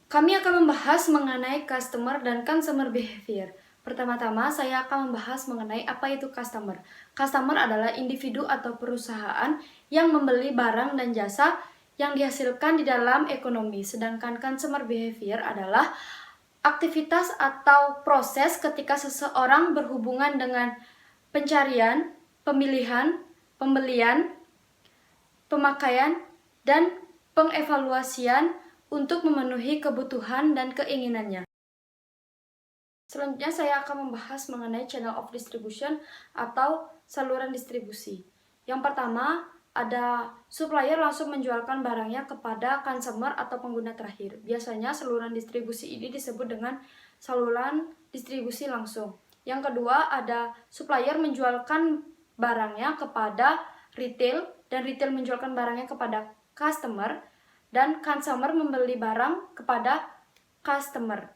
Kami akan membahas mengenai customer dan consumer behavior. Pertama-tama, saya akan membahas mengenai apa itu customer. Customer adalah individu atau perusahaan yang membeli barang dan jasa yang dihasilkan di dalam ekonomi. Sedangkan consumer behavior adalah aktivitas atau proses ketika seseorang berhubungan dengan pencarian, pemilihan, pembelian, pemakaian, dan pengevaluasian untuk memenuhi kebutuhan dan keinginannya. Selanjutnya saya akan membahas mengenai channel of distribution atau saluran distribusi. Yang pertama, ada supplier langsung menjualkan barangnya kepada consumer atau pengguna terakhir. Biasanya saluran distribusi ini disebut dengan saluran distribusi langsung. Yang kedua, ada supplier menjualkan barangnya kepada retail dan retail menjualkan barangnya kepada customer dan consumer membeli barang kepada customer.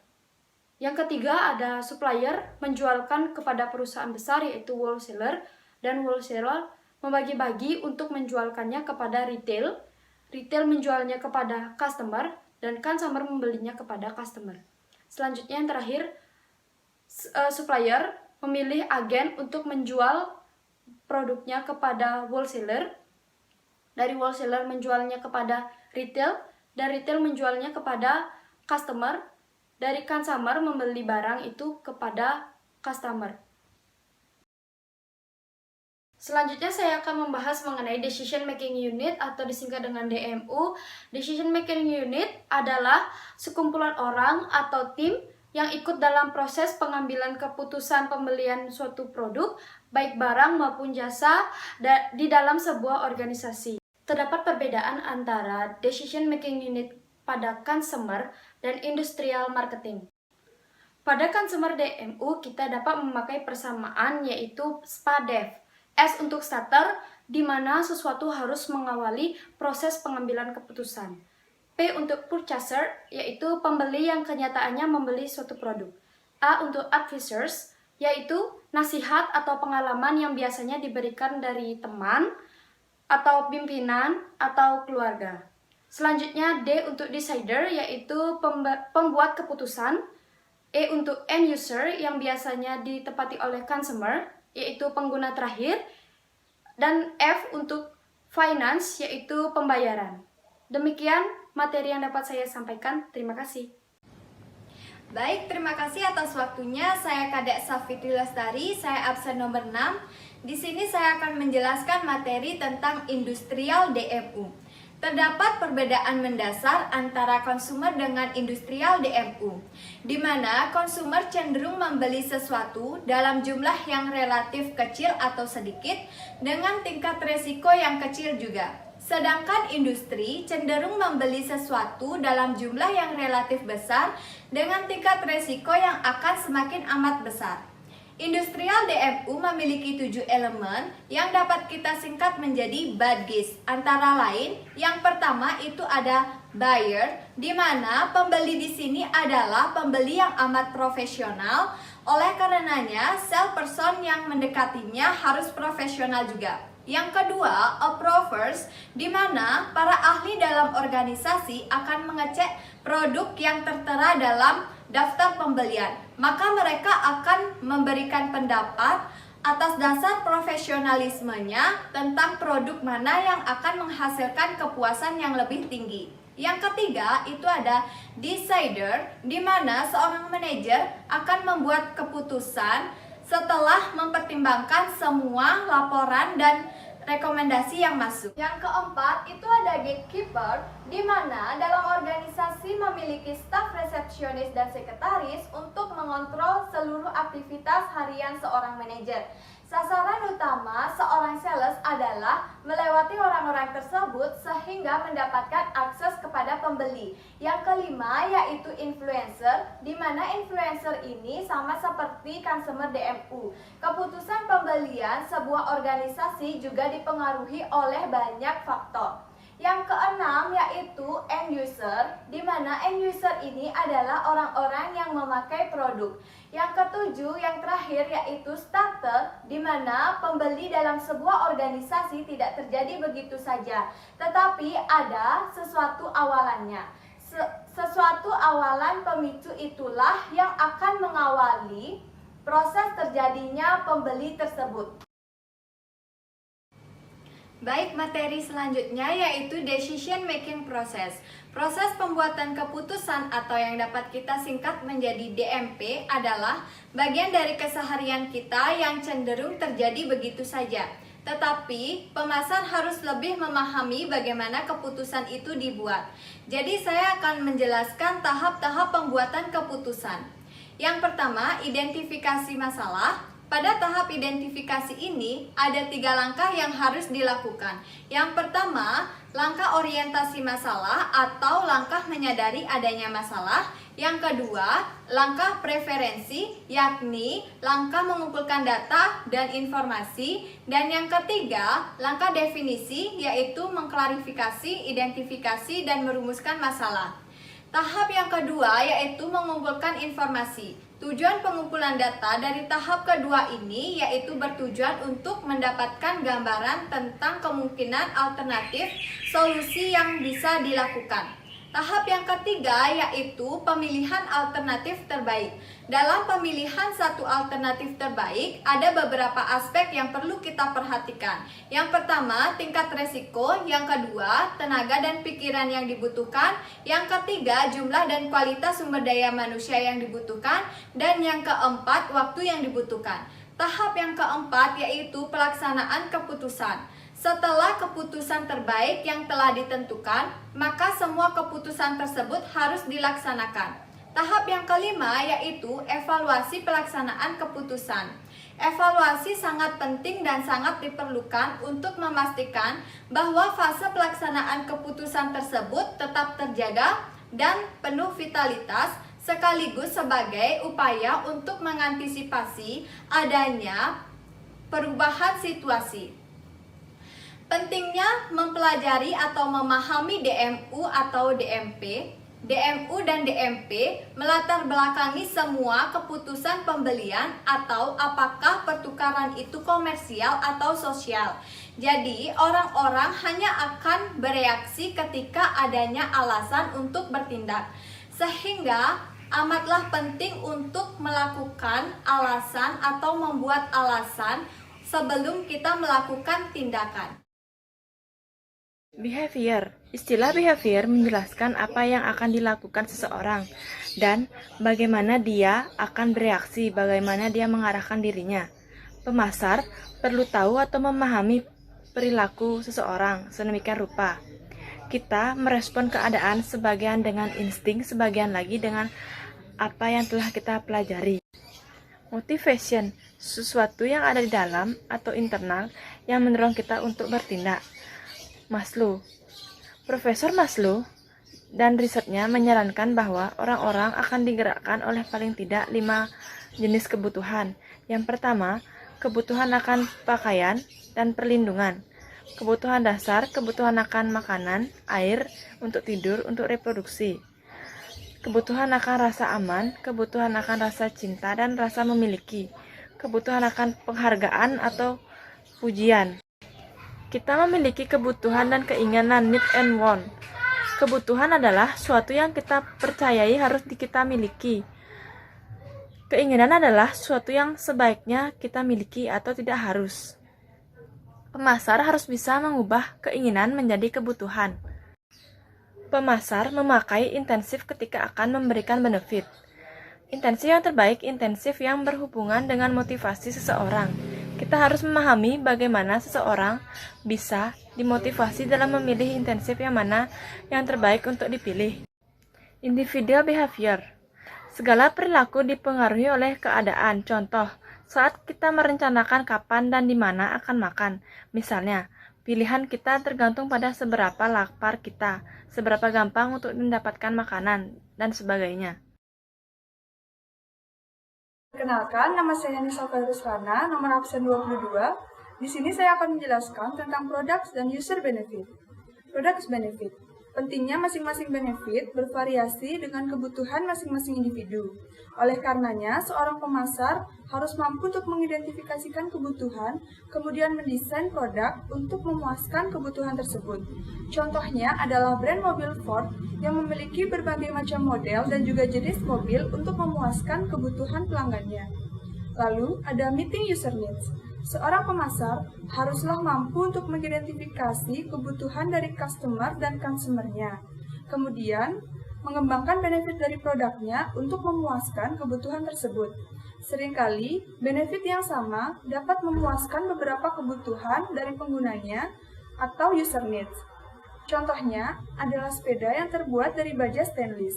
Yang ketiga, ada supplier menjualkan kepada perusahaan besar yaitu wholesaler, dan wholesaler membagi-bagi untuk menjualkannya kepada retail, retail menjualnya kepada customer, dan consumer membelinya kepada customer. Selanjutnya yang terakhir, supplier memilih agen untuk menjual produknya kepada wholesaler, dari wholesaler menjualnya kepada retail, dan retail menjualnya kepada customer, dari consumer membeli barang itu kepada customer. Selanjutnya saya akan membahas mengenai Decision Making Unit atau disingkat dengan DMU. Decision Making Unit adalah sekumpulan orang atau tim yang ikut dalam proses pengambilan keputusan pembelian suatu produk, baik barang maupun jasa, di dalam sebuah organisasi. Terdapat perbedaan antara Decision Making Unit pada consumer dan industrial marketing. Pada consumer DMU, kita dapat memakai persamaan yaitu SPADEV. S untuk starter, di mana sesuatu harus mengawali proses pengambilan keputusan. P untuk purchaser, yaitu pembeli yang kenyataannya membeli suatu produk. A untuk advisors, yaitu nasihat atau pengalaman yang biasanya diberikan dari teman, atau pimpinan, atau keluarga. Selanjutnya D untuk decider, yaitu pembuat keputusan. E untuk end user, yang biasanya ditepati oleh consumer, yaitu pengguna terakhir. Dan F untuk finance, yaitu pembayaran. Demikian materi yang dapat saya sampaikan. Terima kasih. Baik, terima kasih atas waktunya. Saya Kadek Safitri Lestari, saya absen nomor 6. Di sini saya akan menjelaskan materi tentang industrial DMU. Terdapat perbedaan mendasar antara konsumer dengan industrial DMU, di mana konsumer cenderung membeli sesuatu dalam jumlah yang relatif kecil atau sedikit dengan tingkat resiko yang kecil juga. Sedangkan industri cenderung membeli sesuatu dalam jumlah yang relatif besar dengan tingkat resiko yang akan semakin amat besar. Industrial DMU memiliki 7 elemen yang dapat kita singkat menjadi BADGIS. Antara lain, yang pertama itu ada buyer, di mana pembeli di sini adalah pembeli yang amat profesional. Oleh karenanya, salesperson yang mendekatinya harus profesional juga. Yang kedua, approvers, di mana para ahli dalam organisasi akan mengecek produk yang tertera dalam daftar pembelian. Maka mereka akan memberikan pendapat atas dasar profesionalismenya tentang produk mana yang akan menghasilkan kepuasan yang lebih tinggi. Yang ketiga itu ada decider, di mana seorang manajer akan membuat keputusan setelah mempertimbangkan semua laporan dan rekomendasi yang masuk. Yang keempat itu ada gatekeeper, di mana dalam organisasi memiliki staf resepsionis dan sekretaris untuk mengontrol seluruh aktivitas harian seorang manajer. Sasaran utama seorang sales adalah melewati orang-orang tersebut sehingga mendapatkan akses kepada pembeli. Yang kelima yaitu influencer, di mana influencer ini sama seperti consumer DMU. Keputusan pembelian sebuah organisasi juga dipengaruhi oleh banyak faktor. Yang keenam yaitu end user, di mana end user ini adalah orang-orang yang memakai produk. Yang ketujuh, yang terakhir yaitu starter, di mana pembeli dalam sebuah organisasi tidak terjadi begitu saja, tetapi ada sesuatu awalannya. Sesuatu awalan pemicu itulah yang akan mengawali proses terjadinya pembeli tersebut. Baik, materi selanjutnya yaitu decision making process. Proses pembuatan keputusan atau yang dapat kita singkat menjadi DMP adalah bagian dari keseharian kita yang cenderung terjadi begitu saja. Tetapi pemasar harus lebih memahami bagaimana keputusan itu dibuat. Jadi saya akan menjelaskan tahap-tahap pembuatan keputusan. Yang pertama, identifikasi masalah. Pada tahap identifikasi ini, ada 3 langkah yang harus dilakukan. Yang pertama, langkah orientasi masalah atau langkah menyadari adanya masalah. Yang kedua, langkah preferensi, yakni langkah mengumpulkan data dan informasi. Dan yang ketiga, langkah definisi, yaitu mengklarifikasi, identifikasi, dan merumuskan masalah. Tahap yang kedua yaitu mengumpulkan informasi. Tujuan pengumpulan data dari tahap kedua ini yaitu bertujuan untuk mendapatkan gambaran tentang kemungkinan alternatif solusi yang bisa dilakukan. Tahap yang ketiga yaitu pemilihan alternatif terbaik. Dalam pemilihan satu alternatif terbaik, ada beberapa aspek yang perlu kita perhatikan. Yang pertama, tingkat resiko. Yang kedua, tenaga dan pikiran yang dibutuhkan. Yang ketiga, jumlah dan kualitas sumber daya manusia yang dibutuhkan. Dan yang keempat, waktu yang dibutuhkan. Tahap yang keempat yaitu pelaksanaan keputusan. Setelah keputusan terbaik yang telah ditentukan, maka semua keputusan tersebut harus dilaksanakan. Tahap yang kelima yaitu evaluasi pelaksanaan keputusan. Evaluasi sangat penting dan sangat diperlukan untuk memastikan bahwa fase pelaksanaan keputusan tersebut tetap terjaga dan penuh vitalitas, sekaligus sebagai upaya untuk mengantisipasi adanya perubahan situasi. Pentingnya mempelajari atau memahami DMU atau DMP. DMU dan DMP melatar belakangi semua keputusan pembelian atau apakah pertukaran itu komersial atau sosial. Jadi, orang-orang hanya akan bereaksi ketika adanya alasan untuk bertindak. Sehingga amatlah penting untuk melakukan alasan atau membuat alasan sebelum kita melakukan tindakan. Behavior. Istilah behavior menjelaskan apa yang akan dilakukan seseorang dan bagaimana dia akan bereaksi, bagaimana dia mengarahkan dirinya. Pemasar perlu tahu atau memahami perilaku seseorang sedemikian rupa. Kita merespon keadaan sebagian dengan insting, sebagian lagi dengan apa yang telah kita pelajari. Motivation, sesuatu yang ada di dalam atau internal yang mendorong kita untuk bertindak. Maslow. Profesor Maslow dan risetnya menyarankan bahwa orang-orang akan digerakkan oleh paling tidak 5 jenis kebutuhan. Yang pertama, kebutuhan akan pakaian dan perlindungan. Kebutuhan dasar, kebutuhan akan makanan, air, untuk tidur, untuk reproduksi. Kebutuhan akan rasa aman, kebutuhan akan rasa cinta dan rasa memiliki. Kebutuhan akan penghargaan atau pujian. Kita memiliki kebutuhan dan keinginan, need and want. Kebutuhan adalah suatu yang kita percayai harus kita miliki. Keinginan adalah suatu yang sebaiknya kita miliki atau tidak harus. Pemasar harus bisa mengubah keinginan menjadi kebutuhan. Pemasar memakai intensif ketika akan memberikan benefit. Intensif yang terbaik, intensif yang berhubungan dengan motivasi seseorang. Kita harus memahami bagaimana seseorang bisa dimotivasi dalam memilih intensif yang mana yang terbaik untuk dipilih. Individual behavior. Segala perilaku dipengaruhi oleh keadaan. Contoh, saat kita merencanakan kapan dan di mana akan makan. Misalnya, pilihan kita tergantung pada seberapa lapar kita, seberapa gampang untuk mendapatkan makanan, dan sebagainya. Perkenalkan, nama saya Nisa Rusrana, nomor absen 22. Di sini saya akan menjelaskan tentang products dan user benefit. Products benefit. Pentingnya masing-masing benefit bervariasi dengan kebutuhan masing-masing individu. Oleh karenanya, seorang pemasar harus mampu untuk mengidentifikasikan kebutuhan, kemudian mendesain produk untuk memuaskan kebutuhan tersebut. Contohnya adalah brand mobil Ford yang memiliki berbagai macam model dan juga jenis mobil untuk memuaskan kebutuhan pelanggannya. Lalu, ada meeting user needs. Seorang pemasar haruslah mampu untuk mengidentifikasi kebutuhan dari customer dan consumer-nya. Kemudian, mengembangkan benefit dari produknya untuk memuaskan kebutuhan tersebut. Seringkali, benefit yang sama dapat memuaskan beberapa kebutuhan dari penggunanya atau user needs. Contohnya adalah sepeda yang terbuat dari baja stainless.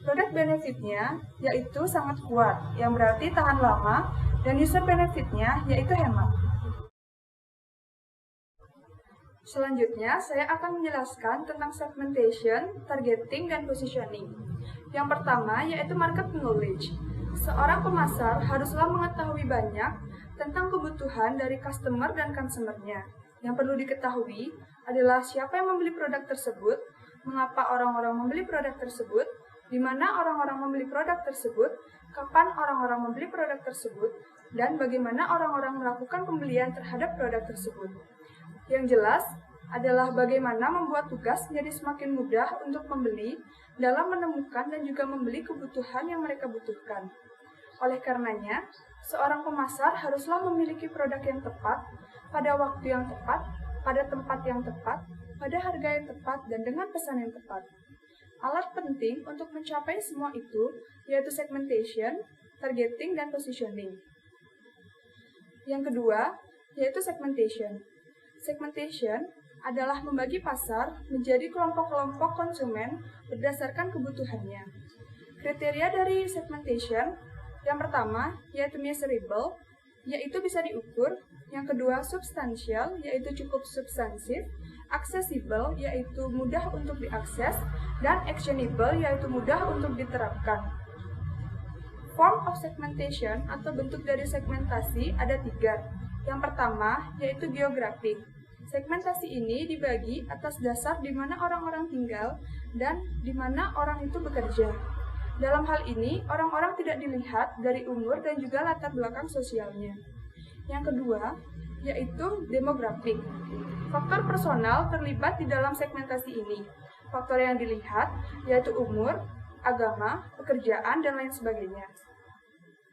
Produk benefitnya yaitu sangat kuat, yang berarti tahan lama, dan user benefitnya yaitu hemat. Selanjutnya, saya akan menjelaskan tentang segmentation, targeting, dan positioning. Yang pertama yaitu market knowledge. Seorang pemasar haruslah mengetahui banyak tentang kebutuhan dari customer dan consumer-nya. Yang perlu diketahui adalah siapa yang membeli produk tersebut, mengapa orang-orang membeli produk tersebut, di mana orang-orang membeli produk tersebut, kapan orang-orang membeli produk tersebut, dan bagaimana orang-orang melakukan pembelian terhadap produk tersebut. Yang jelas adalah bagaimana membuat tugas menjadi semakin mudah untuk pembeli dalam menemukan dan juga membeli kebutuhan yang mereka butuhkan. Oleh karenanya, seorang pemasar haruslah memiliki produk yang tepat, pada waktu yang tepat, pada tempat yang tepat, pada harga yang tepat, dan dengan pesan yang tepat. Alat penting untuk mencapai semua itu yaitu segmentation, targeting, dan positioning. Yang kedua yaitu segmentation. Segmentation adalah membagi pasar menjadi kelompok-kelompok konsumen berdasarkan kebutuhannya. Kriteria dari segmentation yang pertama yaitu measurable, yaitu bisa diukur. Yang kedua substansial, yaitu cukup substansif. Accessible, yaitu mudah untuk diakses, dan actionable, yaitu mudah untuk diterapkan. Form of segmentation atau bentuk dari segmentasi ada 3. Yang pertama yaitu geographic. Segmentasi ini dibagi atas dasar di mana orang-orang tinggal dan di mana orang itu bekerja. Dalam hal ini, orang-orang tidak dilihat dari umur dan juga latar belakang sosialnya. Yang kedua yaitu demographic. Faktor personal terlibat di dalam segmentasi ini. Faktor yang dilihat yaitu umur, agama, pekerjaan, dan lain sebagainya.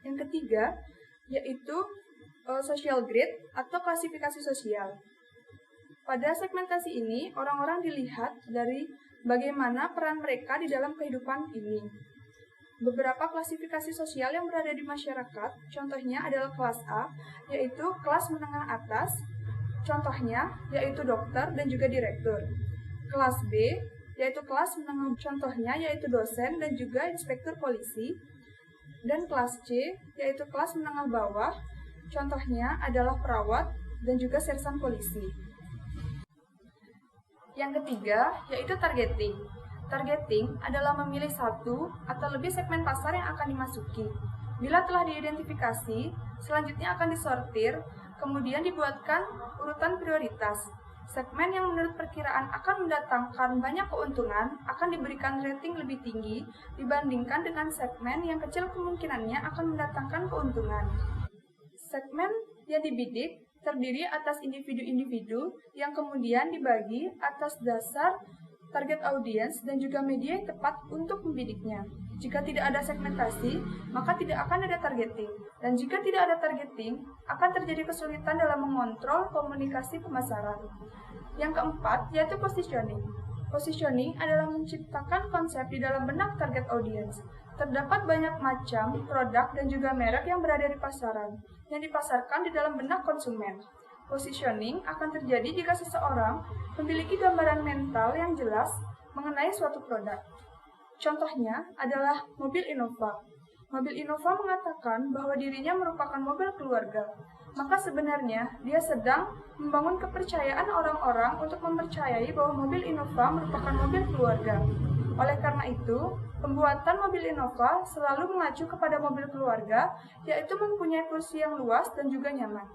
Yang ketiga yaitu social grade atau klasifikasi sosial. Pada segmentasi ini, orang-orang dilihat dari bagaimana peran mereka di dalam kehidupan ini. Beberapa klasifikasi sosial yang berada di masyarakat, contohnya adalah kelas A, yaitu kelas menengah atas, contohnya yaitu dokter dan juga direktur. Kelas B, yaitu kelas menengah, contohnya yaitu dosen dan juga inspektur polisi. Dan kelas C, yaitu kelas menengah bawah, contohnya adalah perawat dan juga sersan polisi. Yang ketiga, yaitu targeting. Targeting adalah memilih satu atau lebih segmen pasar yang akan dimasuki. Bila telah diidentifikasi, selanjutnya akan disortir, kemudian dibuatkan urutan prioritas. Segmen yang menurut perkiraan akan mendatangkan banyak keuntungan akan diberikan rating lebih tinggi dibandingkan dengan segmen yang kecil kemungkinannya akan mendatangkan keuntungan. Segmen yang dibidik terdiri atas individu-individu yang kemudian dibagi atas dasar target audiens dan juga media yang tepat untuk membidiknya. Jika tidak ada segmentasi, maka tidak akan ada targeting. Dan jika tidak ada targeting, akan terjadi kesulitan dalam mengontrol komunikasi pemasaran. Yang keempat, yaitu positioning. Positioning adalah menciptakan konsep di dalam benak target audiens. Terdapat banyak macam produk dan juga merek yang berada di pasaran, yang dipasarkan di dalam benak konsumen. Positioning akan terjadi jika seseorang memiliki gambaran mental yang jelas mengenai suatu produk. Contohnya adalah mobil Innova. Mobil Innova mengatakan bahwa dirinya merupakan mobil keluarga. Maka sebenarnya dia sedang membangun kepercayaan orang-orang untuk mempercayai bahwa mobil Innova merupakan mobil keluarga. Oleh karena itu, pembuatan mobil Innova selalu mengacu kepada mobil keluarga, yaitu mempunyai kursi yang luas dan juga nyaman.